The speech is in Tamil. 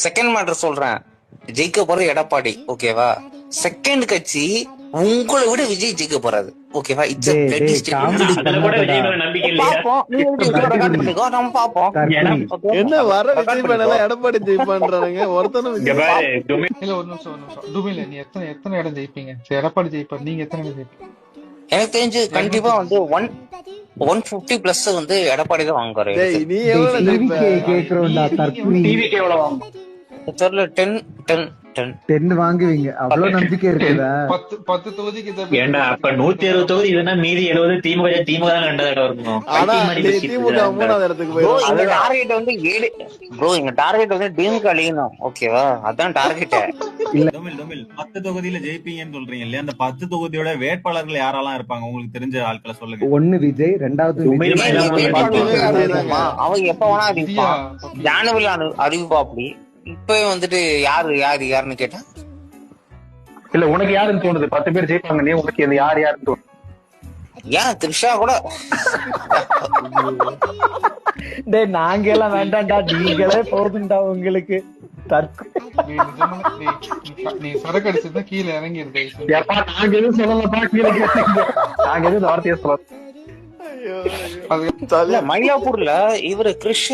செகண்ட் மேட்டர் சொல்றேன், ஜெயிக்க போறது எடப்பாடி, ஓகேவா? செகண்ட் கட்சி உங்களை விட விஜய் ஜெயிக்க போறாரு, ஓகேவா? It's a bloody statement. அதுல கூட விஜய் மேல நம்பிக்கை இல்லையா? பாப்போம், நீங்க ரெக்கார்ட் பண்ணிக்கோ, நம்ம பாப்போம். என்ன வர விஜய் மேல எடப்பாடி ஜெயிப்பான்றானுங்க ஒருத்தனும் இங்க பாரு, இல்ல ஒரு நிமிஷம் டுமில நீ எத்தனை இடம் ஜெயிப்பீங்க? சரி, எடப்பாடி ஜெயிப்பார், நீங்க எத்தனை இடம் ஜெயிப்பீங்க? எனக்கு தெரிஞ்சு கண்டிப்பா வந்து 150 பிளஸ் வந்து எடப்பாடி தான் வாங்குவாரு. நீ எவ்வளவு ஜெயிப்ப? டிவிக்கு எவ்வளவு வாங்கும்? தெரியல, 10 வாங்குவீங்க, அவ்வளவு நம்பிக்கை இருக்குதா? 10 தொகுதிக்கு ஏண்டா அப்ப 160 தொகுதி இதுன்னா மீதி 70 திமுக தான் ரெண்டாவது இடம் இருக்கும். ஆனா திமுக மூணாவது இடத்துக்கு போயிடும். எங்க டார்கெட் வந்து 7 ப்ரோ, எங்க டார்கெட் வந்து டிஎம்கே அழியணும், ஓகேவா? அதான் டார்கெட். 10 தொகுதியில ஜெயிப்பீங்கன்னு சொல்றீங்க இல்லையா? அந்த 10 தொகுதியோட வேட்பாளர்கள் யாரெல்லாம் இருப்பாங்க உங்களுக்கு தெரிஞ்ச ஆட்களை சொல்லுங்க. 1 விஜய், 2வது அவங்க எப்ப வேணா அறிவிப்பான், ஜானவரி அறிவிப்பா. அப்படி இப்ப வந்துட்டு யாருன்னு கேட்டா இல்ல உனக்கு யாருன்னு தோணுது? 10 பேர் ஜெயிப்பாங்க, நீ உனக்கு இது யாருன்னு தோணுது? ஏன் த்ரிஷா கூட? நாங்க எல்லாம் வேண்டாம்டா, நீங்களே போதுண்டா உங்களுக்கு. நீ சரக்கு அடிச்சதுதான் கீழே இறங்கிருது. நாங்க எதுவும் சொல்லலப்பா, கீழே நாங்க எதுவும் வார்த்தையை சொல்ல. மயிலாப்பூர்ல இவரு கிறிஷ்